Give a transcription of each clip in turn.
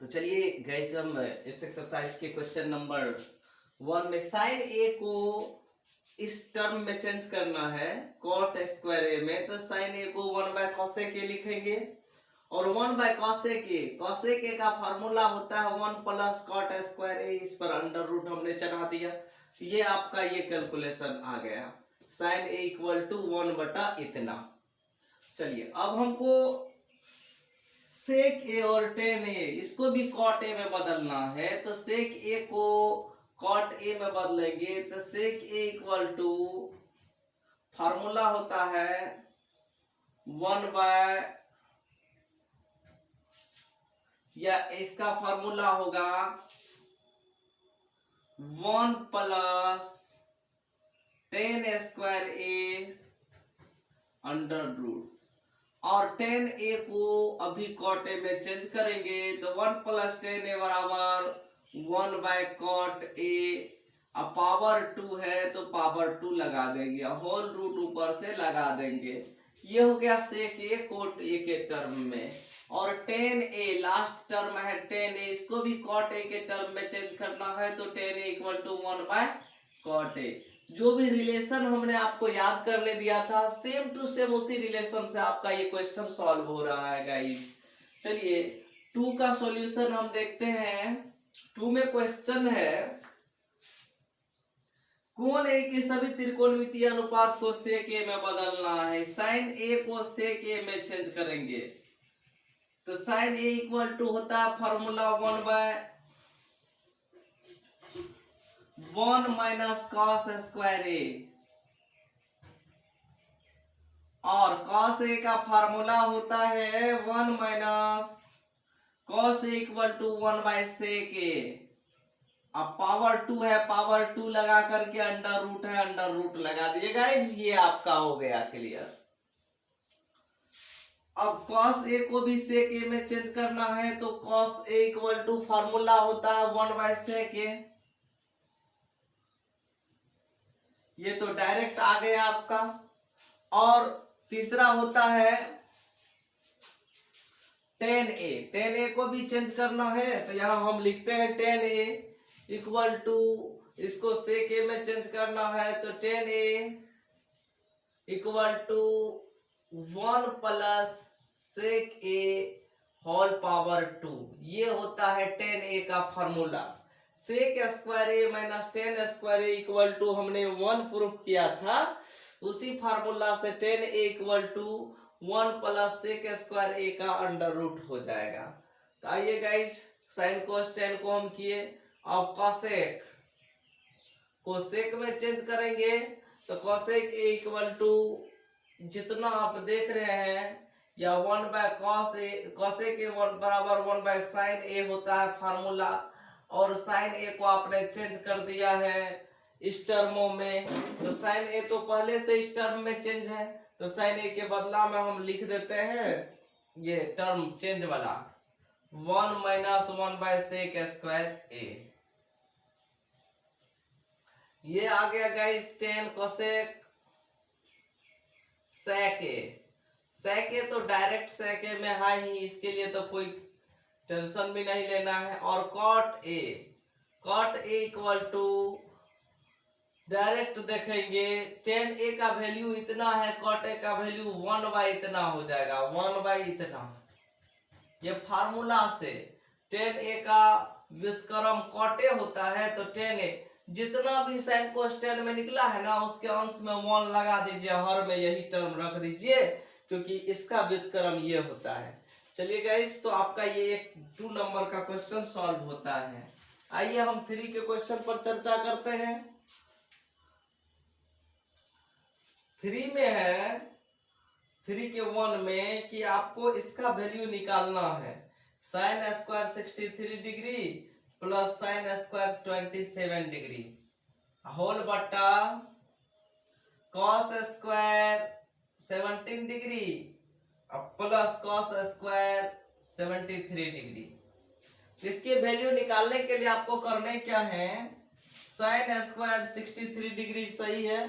तो चलिए गाइस हम इस एक्सरसाइज के क्वेश्चन नंबर 1 में साइन ए को इस टर्म में चेंज करना है कॉट स्क्वायर ए में। तो साइन ए को 1 बाय कॉसेक ए लिखेंगे और 1 बाय कॉसेक ए का फार्मूला होता है 1 प्लस कॉट स्क्वायर ए, इस पर अंडर रूट हमने चढ़ा दिया। ये आपका ये कैलकुलेशन आ गया साइन ए इक्वल टू 1 बटा इतना। चलिए अब हमको सेक ए और टेन ए इसको भी कॉट ए में बदलना है। तो सेक ए को कॉट ए में बदलेंगे तो सेक ए इक्वल टू फार्मूला होता है 1 बाय, या इसका फार्मूला होगा 1 plus ten square A under root, और टेन ए को अभी कॉट ए में चेंज करेंगे तो 1 प्लस टेन ए बराबर 1 बाय कॉट ए। अब पावर 2 है तो पावर 2 लगा देंगे, होल रूट ऊपर से लगा देंगे। ये हो गया सेक ए कॉट ए के टर्म में। और टेन ए लास्ट टर्म है टेन ए, इसको भी कॉट ए के टर्म में चेंज करना है तो tan A equal to 1 by cot A. जो भी रिलेशन हमने आपको याद करने दिया था सेम टू सेम उसी रिलेशन से आपका ये क्वेश्चन सॉल्व हो रहा है गाइस। चलिए 2 का सॉल्यूशन हम देखते हैं। 2 में क्वेश्चन है कोण ए के सभी त्रिकोणमितीय अनुपात को सेक ए में बदलना है। साइन ए को सेक ए में चेंज करेंगे तो साइन ए इक्वल टू होता है formula 1 by 1 minus cos square A, और कॉस ए का फार्मूला होता है 1 minus cos A equal to 1 by sec A. अब पावर 2 है, पावर 2 लगा करके अंडर रूट है, अंडर रूट लगा दिएगा। ये आपका हो गया क्लियर। अब कॉस ए को भी सेक ए में चेंज करना है तो cos A equal to formula होता है 1 बाय सेक ए। ये तो डायरेक्ट आ गया आपका। और तीसरा होता है टेन ए को भी चेंज करना है तो यहां हम लिखते हैं टेन ए इक्वल टू, इसको सेक ए में चेंज करना है तो tan A equal to 1 plus sec A whole power 2। ये होता है टेन ए का formula. Sec square A minus tan square A equal to हमने 1 प्रूफ किया था, उसी फार्मूला से tan A equal to 1 plus sec square A का अंडर रूट हो जाएगा। तो आइए गाइस साइन कोस टेन को हम किए। अब कॉसेक को सेक में चेंज करेंगे तो कॉसेक ए इक्वल टू जितना आप देख रहे हैं या 1 बाय कॉस ए, कॉसेक ए 1 बराबर 1 बाय साइन ए होता है फार्मूला। और साइन ए को आपने चेंज कर दिया है इस टर्मों में, तो साइन ए तो पहले से इस टर्म में चेंज है तो साइन ए के बदला में हम लिख देते हैं ये टर्म चेंज वाला 1 माइनस 1 बाय सेक स्क्वायर ए। ये आ गया गाइस 10 कोसेक सेक ए। सेक ए तो डायरेक्ट सेक ए में है ही, इसके लिए तो कोई टेंशन भी नहीं लेना है। और cot A equal to direct देखेंगे टेन ए का वैल्यू इतना है, कॉट ए का वैल्यू 1 बाय इतना हो जाएगा, 1 बाय इतना। ये फार्मूला से टेन ए का व्युत्क्रम कॉट ए होता है तो टेन ए जितना भी साइन कोस टेन में निकला है ना उसके अंश में 1 लगा दीजिए, हर में यही टर्म रख दीजिए क्योंकि इसका व्युत्क्रम ये होता है। चलिए गाइस तो आपका ये एक 2 नंबर का क्वेश्चन सॉल्व होता है। आइए हम 3 के क्वेश्चन पर चर्चा करते हैं। 3 में है 3 के 1 में कि आपको इसका वैल्यू निकालना है sine square 63 degree plus sine square 27 degree whole बट्टा cos square 17 degree plus cos square 73 degree. इसके वैल्यू निकालने के लिए आपको करने क्या है, साइन स्क्वायर 63 डिग्री सही है,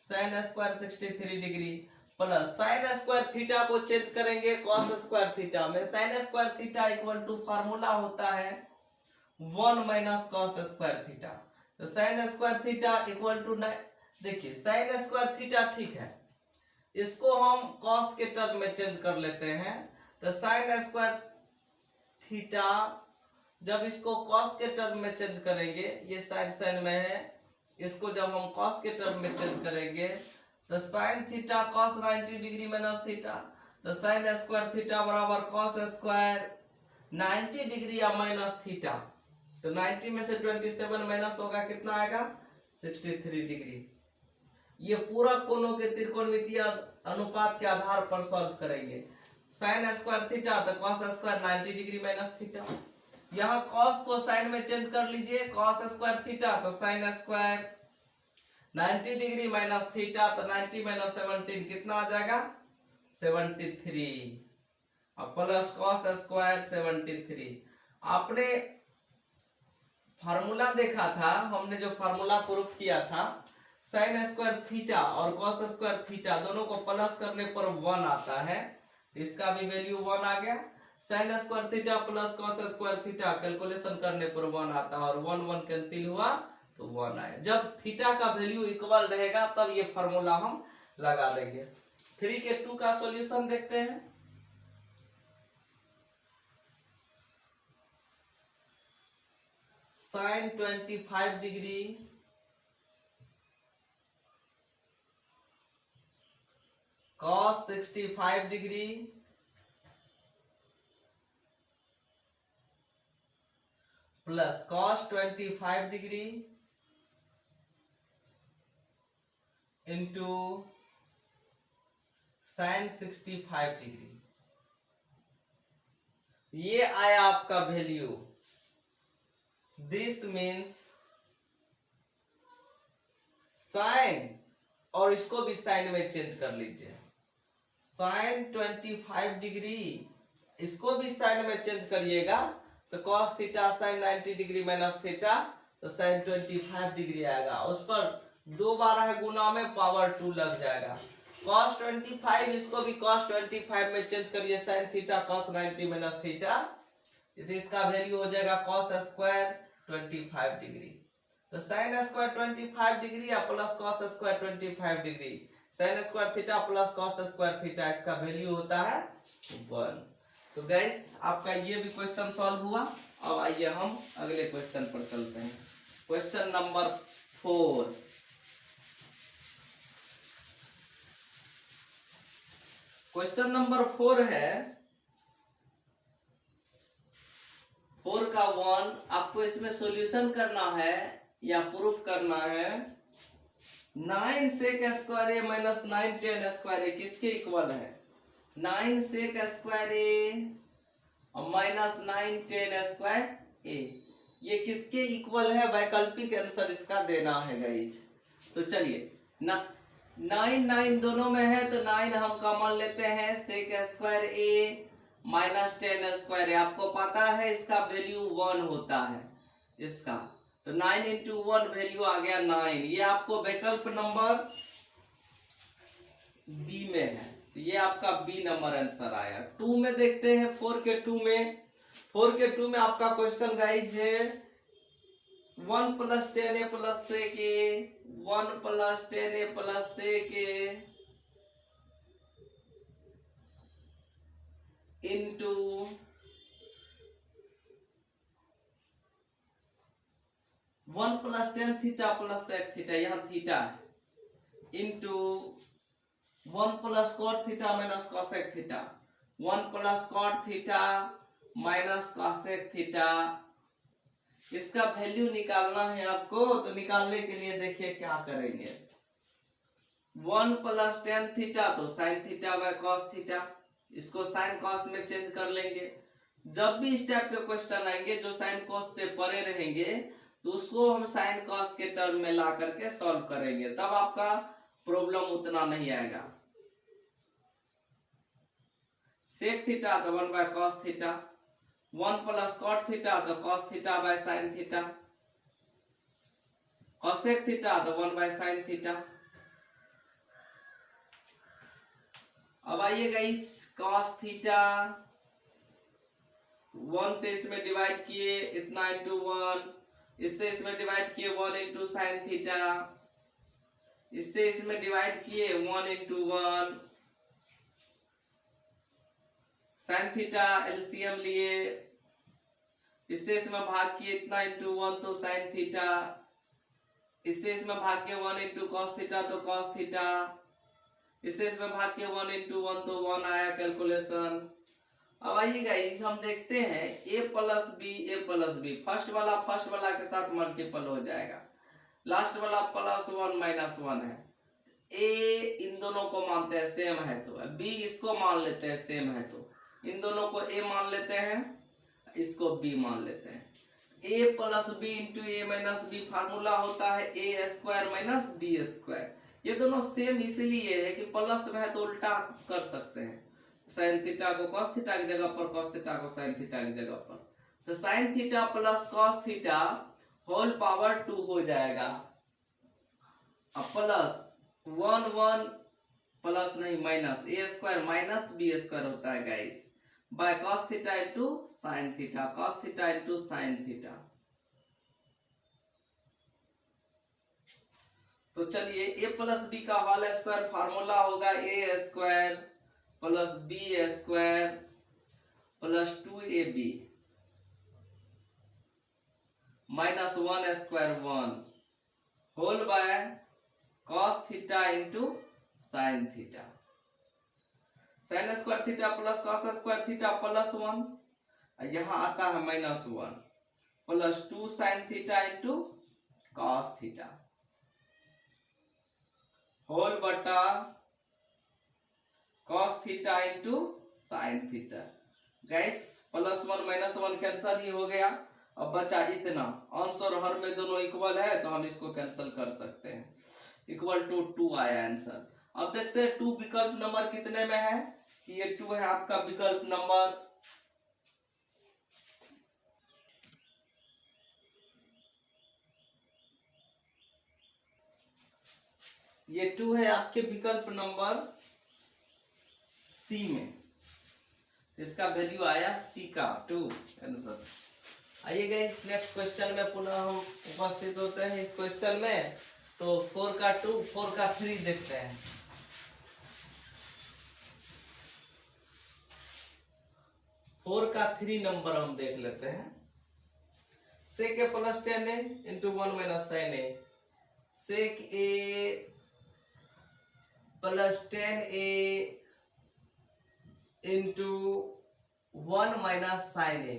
sine square 63 degree plus sine square theta को चेंज करेंगे कॉस स्क्वायर थीटा में। Sine square theta equal to formula होता है 1 माइनस कॉस स्क्वायर थीटा। तो sine square theta equal to, देखिए साइन स्क्वायर थीटा ठीक है, इसको हम कॉस के टर्म में चेंज कर लेते हैं। तो साइन स्क्वायर थीटा, जब इसको कॉस के टर्म में चेंज करेंगे, ये साइन साइन में है, इसको जब हम कॉस के टर्म में चेंज करेंगे तो sine theta cos 90 degree minus theta, तो साइन स्क्वायर थीटा बराबर कॉस स्क्वायर 90 डिग्री या माइनस थीटा। तो 90 में से 27 माइनस होगा, कितना आएगा 63 डिग्री। ये पूरा कोणों के त्रिकोणमितीय अनुपात के आधार पर सॉल्व करेंगे। साइन स्क्वायर थीटा तो cos square 90 degree minus theta. यहाँ कॉस को साइन में चेंज कर लीजिए, कॉस स्क्वायर थीटा तो sine square 90 degree minus theta, तो 90 माइनस 17 कितना आ जाएगा 73, और प्लस कॉस स्क्वायर 73। आपने फार्मूला देखा था, हमने जो फार्मूला प्रूफ किया था, साइन स्क्वायर थीटा और कॉस स्क्वायर थीटा दोनों को प्लस करने पर 1 आता है, इसका भी वैल्यू 1 आ गया। Sign square theta plus cos square theta calculation करने पर 1 आता है, और 1 1 कैंसिल हुआ तो 1 आया। जब थीटा का वैल्यू इक्वल रहेगा तब ये फार्मूला हम लगा देंगे। 3 के 2 का सॉल्यूशन देखते हैं। Sine 25 degree cos 65 degree plus cos 25 degree into sine 65 degree, ये आया आपका वैल्यू। दिस मीन्स साइन, और इसको भी साइन में चेंज कर लीजिए, साइन 25 डिग्री, इसको भी साइन में चेंज करिएगा तो cos theta sine 90 degree minus theta, तो साइन 25 डिग्री आएगा। उस पर 2 बार है गुना में पावर 2 लग जाएगा। कॉस 25, इसको भी कॉस 25 में चेंज करिए, sign theta cos 90 minus theta, तो इसका वैल्यू हो जाएगा कॉस स्क्वायर 25 डिग्री। तो साइन स्क्वायर 25 डिग्री या plus cos square 25 degree, sign square theta plus cos square theta, इसका वैल्यू होता है 1। तो गाइस आपका ये भी क्वेश्चन सॉल्व हुआ। अब आइए हम अगले क्वेश्चन पर चलते हैं। Question number 4। क्वेश्चन नंबर 4 है 4 का 1। आपको इसमें सॉल्यूशन करना है या प्रूफ करना है 9 सेक square A minus 9 ten square ए किसके इक्वल है। 9 सेक स्क्वायर ए और माइनस 9 टेन स्क्वायर ए, ये किसके इक्वल है, वैकल्पिक आंसर इसका देना है गाइस। तो चलिए 9 9 दोनों में है, तो 9 हम कॉमन लेते हैं, सेक स्क्वायर ए माइनस 10 स्क्वायर ए, आपको पता है इसका वैल्यू 1 होता है इसका, तो 9 इंटू 1 वैल्यू आ गया 9। ये आपको वैकल्प नंबर बी में है, तो ये आपका बी नंबर आंसर आया। 2 में देखते हैं 4 के 2 में। 4 के 2 में आपका क्वेश्चन गाइज है 1 plus 10 A plus sec A, 1 plus 10 A plus sec A into 1 plus 10 theta plus sec theta, यहाँ थीटा है, into 1 plus cot theta minus cosec theta, 1 plus cot theta minus cosec theta. इसका value निकालना है आपको, तो निकालने के लिए देखिए क्या करेंगे। 1 प्लस 10 थीटा तो sine theta by cos theta, इसको साइन कॉस में चेंज कर लेंगे। जब भी इस टाइप के क्वेश्चन आएंगे जो साइन कॉस से परे रहेंगे, तो उसको हम साइन कॉस के टर्म में ला करके सॉल्व करेंगे, तब आपका प्रॉब्लम उतना नहीं आएगा। सेक थीटा तो 1 by cos theta, 1 plus cot theta तो cos theta by sine theta, cosec theta तो 1 बाय साइन थीटा। अब आइए गाइस, cos थीटा 1 से इसमें डिवाइड किए इतना इंटू 1, इससे इसमें डिवाइड किए 1 इंटू साइन थीटा, इससे इसमें डिवाइड किए 1 इंटू 1 साइन थीटा, एलसीएम लिए, इससे इसमें भाग किए इतना इंटू 1 तो साइन थीटा, इससे इसमें भाग किए 1 इंटू कॉस थीटा तो कॉस थीटा, इससे इसमें भाग किए 1 इंटू 1 तो 1 आया कैलकुलेशन। अब आइए गाइस हम देखते हैं a प्लस बी, फर्स्ट वाला के साथ मल्टीपल हो जाएगा, लास्ट वाला प्लस 1 माइनस 1 है। a इन दोनों को मानते हैं सेम है तो, b इसको मान लेते हैं सेम है तो, इन दोनों को a मान लेते हैं, इसको b मान लेते हैं। a plus B into A minus B formula होता है A square minus B square. ये दोनों सेम इसलिए है कि प्लस में है तो उल्टा कर सकते हैं, साइन थीटा को कॉस थीटा की जगह पर, कॉस थीटा को साइन थीटा की जगह पर, तो sine theta plus cos theta whole power 2 हो जाएगा। अब प्लस 1 प्लस नहीं minus A square minus B square होता है guys, by cos theta into sine theta, cos theta into sine theta. तो चलिए ए प्लस बी का होल स्क्वायर फार्मूला होगा A square plus B square plus 2ab minus 1 square 1 whole by cos theta into sine theta, sine square theta plus cos square theta plus 1, यहां आता है minus 1 plus 2 sine theta into cos theta whole बटा cos theta into sine theta. Guys plus 1 minus 1 cancel ही हो गया, अब बचा इतना, अंश और हर में दोनों इक्वल है तो हम इसको कैंसिल कर सकते हैं, इक्वल टू 2 आया आंसर। अब देखते हैं 2 विकल्प नंबर कितने में है, कि ये 2 है आपका विकल्प नंबर, ये 2 है आपके विकल्प नंबर सी में, इसका वैल्यू आया सी का 2 आंसर। आइए गाइस नेक्स्ट क्वेश्चन में पुनः हम उपस्थित होते हैं इस क्वेश्चन में। तो 4 का 2 4 का 3 देखते हैं। 4 का 3 नंबर हम देख लेते हैं। Sec A plus 10a into 1 minus sine A, sec A plus 10a into 1 minus sine A,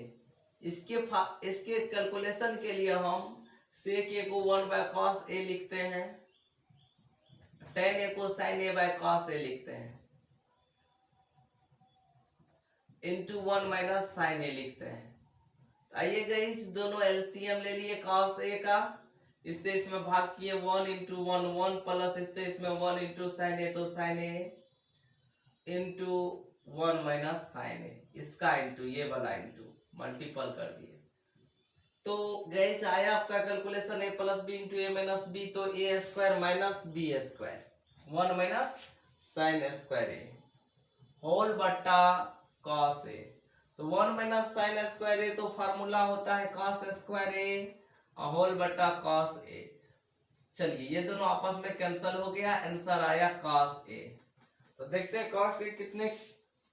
इसके कैलकुलेशन के लिए हम सेक ए को 1 बाय कॉस ए लिखते हैं, tan ए को sign A by cos A लिखते हैं, इंटू 1 माइनस साइन ए लिखते हैं। आइए गाइस दोनों एलसीएम ले लिए cos ए का, इससे इसमें भाग किए 1 इंटू 1 1 प्लस इससे इसमें 1 इंटू साइन ए तो साइन ए इंटू 1 माइनस साइन ए, इसका इंटू ये वाला इंटू मल्टीपल कर दिए। तो गाइस आया आपका calculation A plus B into A minus B, तो A square minus B square 1 minus sine square A whole बट्टा कॉस ए, तो 1 माइनस साइन स्क्वायर ए तो फार्मूला होता है कॉस स्क्वायर ए होल बट्टा कॉस ए। चलिए ये दोनों आपस में कैंसिल हो गया, आंसर आया कॉस ए। तो देखते हैं कॉस ए कितने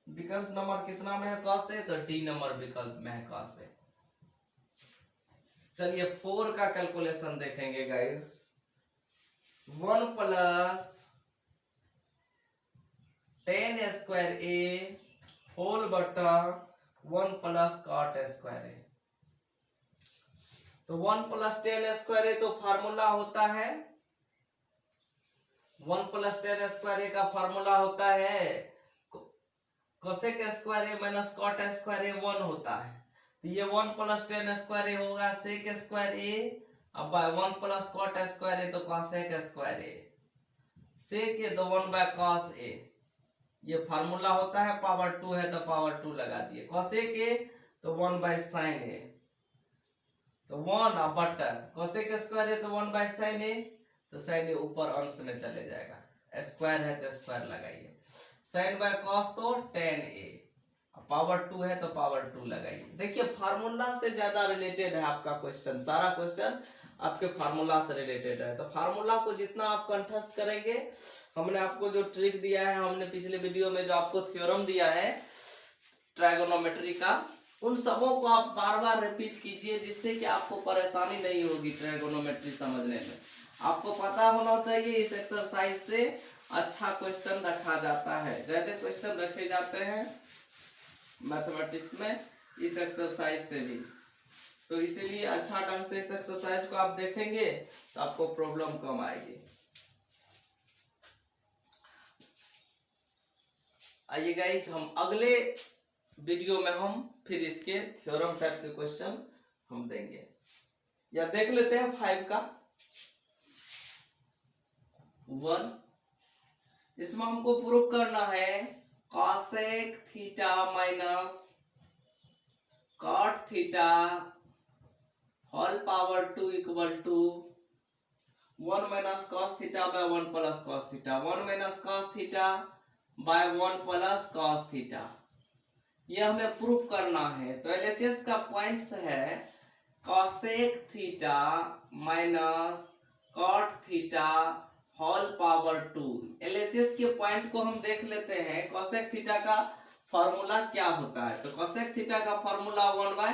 विकल्प नंबर कितना में है कॉस ए, तो डी नंबर विकल्प में है कॉस ए। चलिए 4 का कैलकुलेशन देखेंगे guys. 1 plus 10 square A whole बटा 1 प्लस कॉट स्क्वायर ए, तो 1 प्लस 10 स्क्वायर ए तो फार्मूला होता है 1 प्लस 10 स्क्वायर ए का फार्मूला होता है cosec square A minus cot square ए 1 होता है, तो ये 1 प्लस 10 स्क्वायर ए होगा सेक स्क्वायर ए, अब बाय 1 प्लस कॉट स्क्वायर ए तो कॉसेक स्क्वायर ए, सेक ए तो 1 बाय कॉस ए, ये फार्मूला होता है पावर 2 है तो पावर 2 लगा दिए, कोसेक ए तो 1 बाय साइन ए, तो 1 बटा कोसेक स्क्वायर ए तो 1 बाय साइन ए, तो साइन ए ऊपर अंश में चले जाएगा, स्क्वायर है तो स्क्वायर लगाइए, साइन बाय कॉस तो टेन ए, पावर 2 है तो पावर 2 लगाइए। देखिए फार्मूला से ज्यादा रिलेटेड है आपका क्वेश्चन, सारा क्वेश्चन आपके फार्मूला से रिलेटेड है। तो फार्मूला को जितना आप कंठस्थ करेंगे, हमने आपको जो ट्रिक दिया है, हमने पिछले वीडियो में जो आपको थ्योरम दिया है ट्रायगोनोमेट्री का, उन सबों को आप बार बार रिपीट कीजिए, जिससे कि आपको परेशानी नहीं होगी ट्रायगोनोमेट्री समझने में। आपको पता होना चाहिए इस एक्सरसाइज से अच्छा क्वेश्चन रखा जाता है, ज्यादा क्वेश्चन रखे जाते हैं मैथमेटिक्स में इस एक्सरसाइज से भी। तो इसीलिए अच्छा ढंग से इस एक्सरसाइज को आप देखेंगे तो आपको प्रॉब्लम कम आएगी। आइए गाइस, हम अगले वीडियो में हम फिर इसके थ्योरम टाइप के क्वेश्चन हम देंगे, या देख लेते हैं 5 का 1। इसमें हमको प्रूव करना है cosec theta minus cot theta whole power 2 equal to 1 minus cos theta by 1 plus cos theta, 1 minus cos theta by 1 plus cos theta. ये हमें प्रूफ करना है। तो एलएचएस का पॉइंट्स है cosec theta minus cot theta whole power 2। LHS के point को हम देख लेते हैं। कॉसेक थीटा का फॉर्मूला क्या होता है? तो कॉसेक थीटा का फॉर्मूला 1 बाय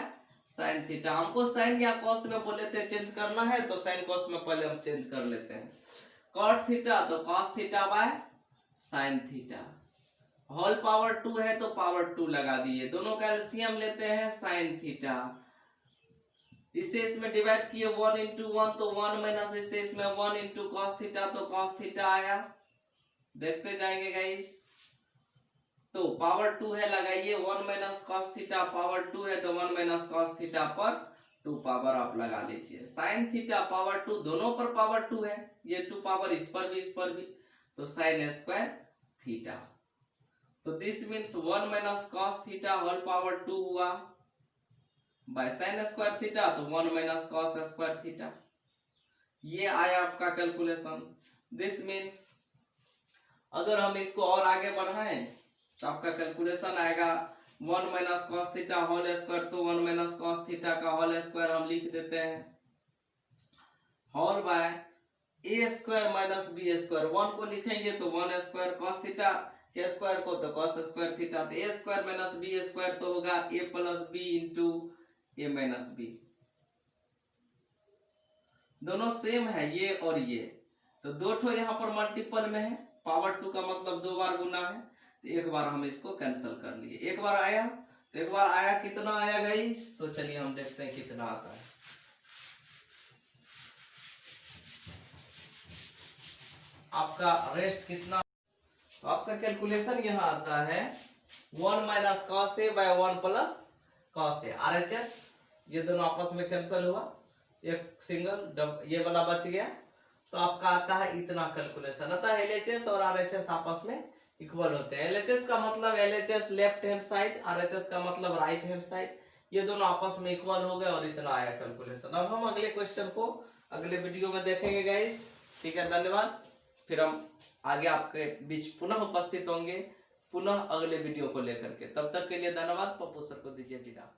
साइन थीटा। हमको साइन या कॉस में बोले थे चेंज करना है, तो साइन कॉस में पहले हम चेंज कर लेते हैं। कॉट थीटा तो cos theta by sine theta, whole power 2 है तो पावर 2 लगा दिए, दोनों का एलसीएम लेते हैं साइन थीटा। इससे इसमें डिवाइड किए 1 इंटू 1 तो 1 माइनस इससे इसमें 1 इंटू कॉस थीटा तो कॉस थीटा आया। देखते जाएंगे गाइस। तो पावर 2 है लगाइए, 1 माइनस कॉस थीटा पावर 2 है तो 1 माइनस कॉस थीटा पर 2 पावर आप लगा लीजिए। साइन थीटा पावर 2, दोनों पर पावर 2 है, ये 2 पावर इस पर भी, तो साइन स्क्वायर थीटा। तो this means 1 minus cos theta whole power 2 हुआ बाय साइन स्क्वायर थीटा, तो 1 माइनस कॉस स्क्वायर थीटा। ये आया आपका कैलकुलेशन। दिस मीन्स अगर हम इसको और आगे बढ़ाएं तो आपका कैलकुलेशन आएगा 1 minus cos theta whole square, तो 1 माइनस कॉस थीटा का होल स्क्वायर हम लिख देते हैं, whole by A square minus B square. 1 को लिखेंगे तो 1 स्क्वायर, कॉस थीटा के स्क्वायर को तो कॉस स्क्वायर थीटा, तो A square minus B square तो होगा A plus B into A minus B. दोनों सेम है ये और ये, तो दो ठो यहाँ पर मल्टीपल में है, पावर 2 का मतलब 2 बार गुना है, तो एक बार हम इसको कैंसिल कर लिए। एक बार आया तो एक बार आया, कितना आया गाइस? तो चलिए हम देखते हैं कितना आता है। आपका रेस्ट कितना? तो आपका कैलकुलेशन यहाँ आता है 1 minus cos A bye 1 plus cos A. RHS ये दोनों आपस में कैंसिल हुआ, एक सिंगल ये वाला बच गया, तो आपका आता है इतना कैलकुलेशन। अतः एलएचएस और आरएचएस आपस में इक्वल होते हैं। एलएचएस का मतलब LHS left hand side, RHS का मतलब राइट हैंड साइड, ये दोनों आपस में इक्वल हो गए और इतना आया कैलकुलेशन। अब हम अगले क्वेश्चन को अगले वीडियो में देखेंगे गाइस। ठीक है, धन्यवाद। फिर हम आगे आपके बीच पुनः उपस्थित होंगे, पुनः अगले वीडियो को लेकर के। तब तक के लिए धन्यवाद। पप्पू सर को दीजिए विदा।